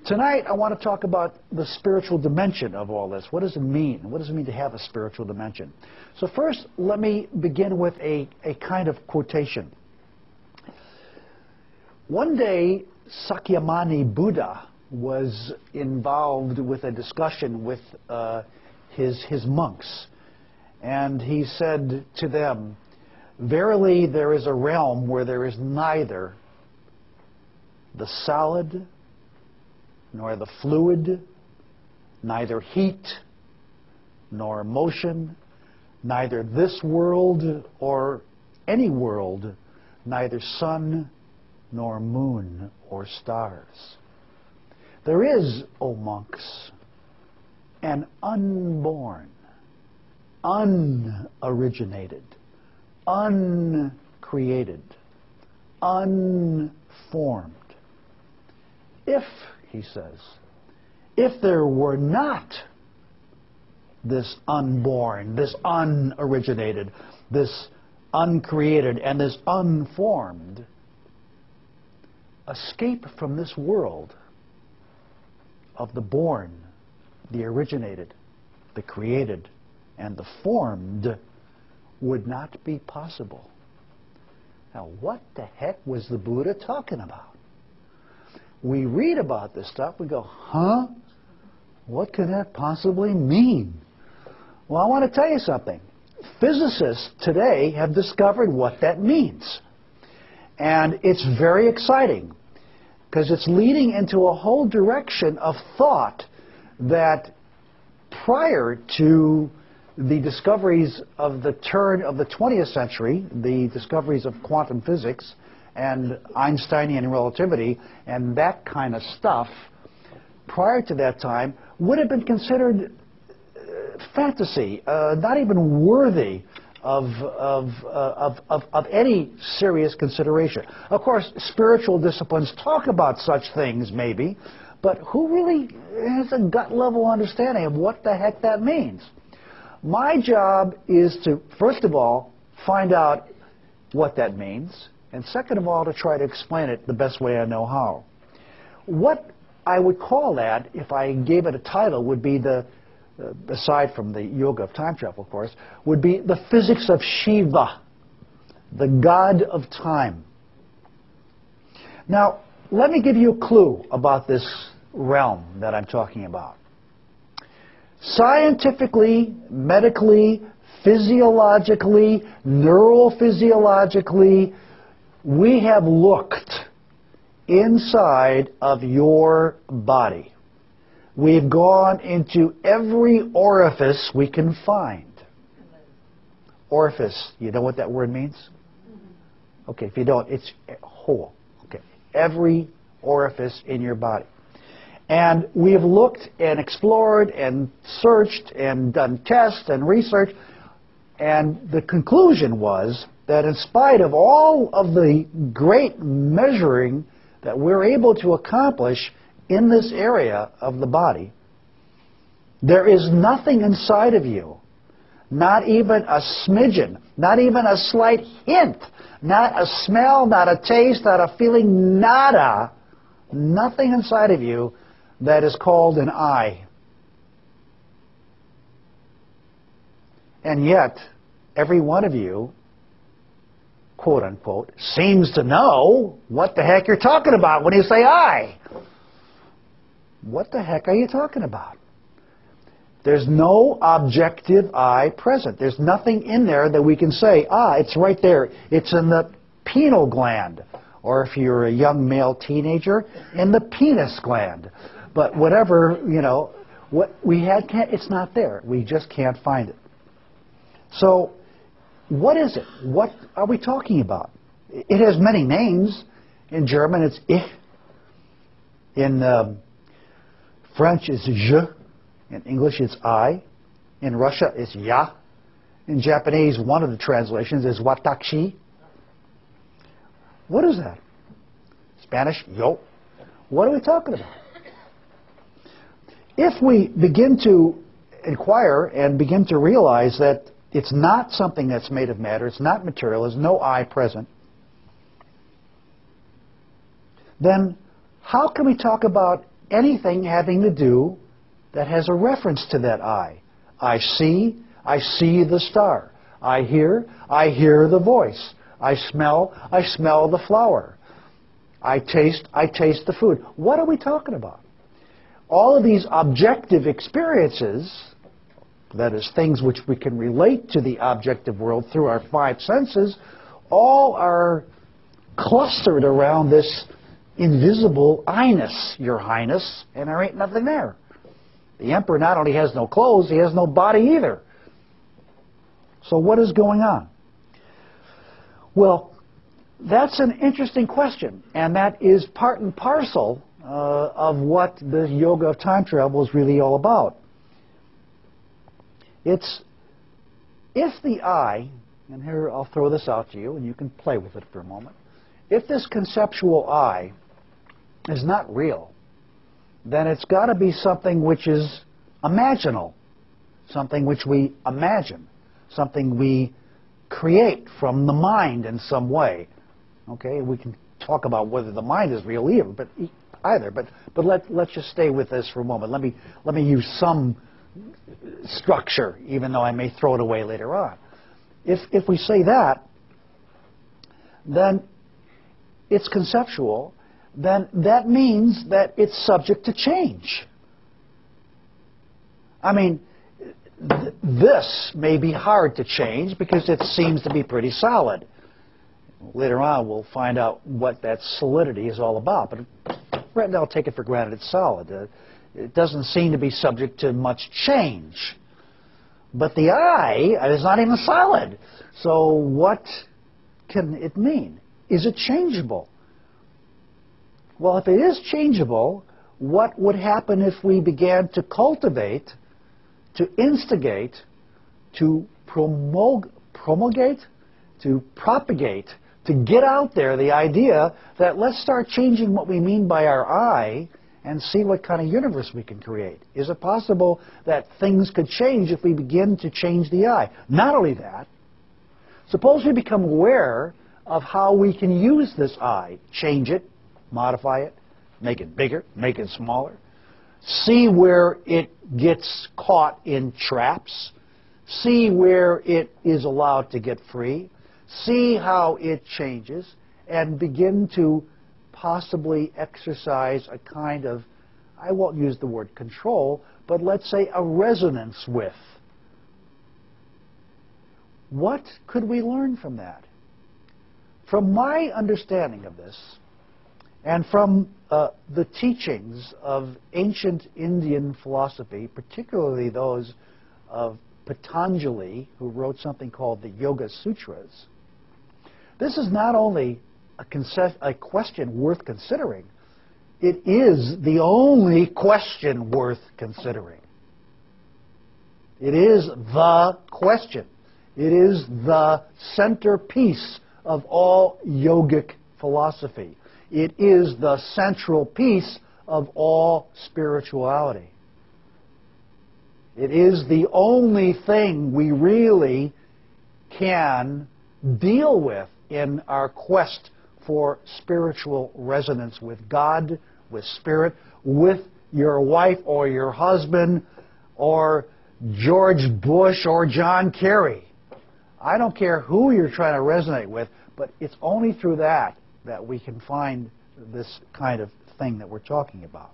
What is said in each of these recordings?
Tonight, I want to talk about the spiritual dimension of all this. What does it mean? What does it mean to have a spiritual dimension? So first, let me begin with a kind of quotation. One day, Sakyamuni Buddha was involved with a discussion with his monks. And he said to them, "Verily, there is a realm where there is neither the solid nor the fluid, neither heat nor motion, neither this world or any world, neither sun nor moon or stars. There is, O monks, an unborn, unoriginated, uncreated, unformed. If," he says, "if there were not this unborn, this unoriginated, this uncreated, and this unformed, escape from this world of the born, the originated, the created, and the formed would not be possible." Now, what the heck was the Buddha talking about? We read about this stuff, we go, huh? What could that possibly mean? Well, I want to tell you something. Physicists today have discovered what that means. And it's very exciting, because it's leading into a whole direction of thought that prior to the discoveries of the turn of the 20th century, the discoveries of quantum physics and Einsteinian relativity and that kind of stuff, prior to that time, would have been considered fantasy, not even worthy of any serious consideration. Of course, spiritual disciplines talk about such things, maybe, but who really has a gut-level understanding of what the heck that means? My job is to, first of all, find out what that means, and second of all, to try to explain it the best way I know how. What I would call that, if I gave it a title, would be aside from the yoga of time travel, of course, would be the physics of Shiva, the god of time. Now, let me give you a clue about this realm that I'm talking about. Scientifically, medically, physiologically, neurophysiologically, we have looked inside of your body. We've gone into every orifice we can find. Orifice, you know what that word means? Okay, if you don't, it's hole. Okay, every orifice in your body. And we have looked and explored and searched and done tests and research, and the conclusion was that in spite of all of the great measuring that we're able to accomplish in this area of the body, there is nothing inside of you, not even a smidgen, not even a slight hint, not a smell, not a taste, not a feeling, nada, nothing inside of you that is called an I. And yet, every one of you, quote unquote, seems to know what the heck you're talking about when you say I. What the heck are you talking about? There's no objective I present. There's nothing in there that we can say, it's right there. It's in the pineal gland. Or if you're a young male teenager, in the penis gland. But whatever, what we had, it's not there. We just can't find it. So, what is it? What are we talking about? It has many names. In German, it's Ich. In French, it's Je. In English, it's I. In Russia, it's Ya. In Japanese, one of the translations is Watashi. What is that? Spanish, Yo. What are we talking about? If we begin to inquire and begin to realize that it's not something that's made of matter, it's not material, there's no I present, then how can we talk about anything having to do that has a reference to that I. I see the star. I hear the voice. I smell the flower. I taste the food. What are we talking about? All of these objective experiences, that is, things which we can relate to the objective world through our five senses, all are clustered around this invisible I-ness, Your Highness, and there ain't nothing there. The emperor not only has no clothes, he has no body either. So what is going on? Well, that's an interesting question, and that is part and parcel of what the yoga of time travel is really all about. It's if the I, and here I'll throw this out to you and you can play with it for a moment, if this conceptual I is not real, then it's got to be something which is imaginal, something which we imagine, something we create from the mind in some way. Okay, we can talk about whether the mind is real either, but let's just stay with this for a moment. Let me use some structure, even though I may throw it away later on. If we say that, then it's conceptual, then that means that it's subject to change. I mean, this may be hard to change because it seems to be pretty solid. Later on, we'll find out what that solidity is all about. But right now, I'll take it for granted it's solid. It doesn't seem to be subject to much change. But the I is not even solid. So what can it mean? Is it changeable? Well, if it is changeable, what would happen if we began to cultivate, to instigate, to promulgate, to propagate, to get out there the idea that let's start changing what we mean by our I and see what kind of universe we can create? Is it possible that things could change if we begin to change the I? Not only that, suppose we become aware of how we can use this I, change it, modify it, make it bigger, make it smaller, see where it gets caught in traps, see where it is allowed to get free, see how it changes, and begin to possibly exercise a kind of, I won't use the word control, but let's say a resonance with. What could we learn from that? From my understanding of this, and from the teachings of ancient Indian philosophy, particularly those of Patanjali, who wrote something called the Yoga Sutras, this is not only a question worth considering, it is the only question worth considering. It is the question. It is the centerpiece of all yogic philosophy. It is the central piece of all spirituality. It is the only thing we really can deal with in our quest for spiritual resonance with God, with Spirit, with your wife or your husband, or George Bush or John Kerry. I don't care who you're trying to resonate with, but it's only through that we can find this kind of thing that we're talking about.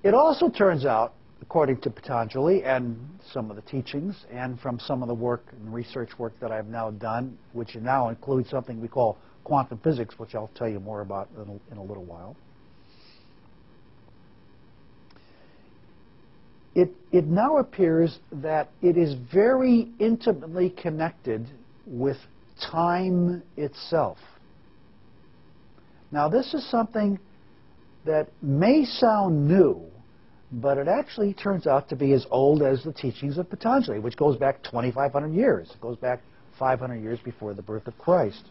It also turns out, according to Patanjali and some of the teachings, and from some of the work and research work that I've now done, which now includes something we call quantum physics, which I'll tell you more about in a little while, it now appears that it is very intimately connected with time itself. Now, this is something that may sound new, but it actually turns out to be as old as the teachings of Patanjali, which goes back 2,500 years. It goes back 500 years before the birth of Christ.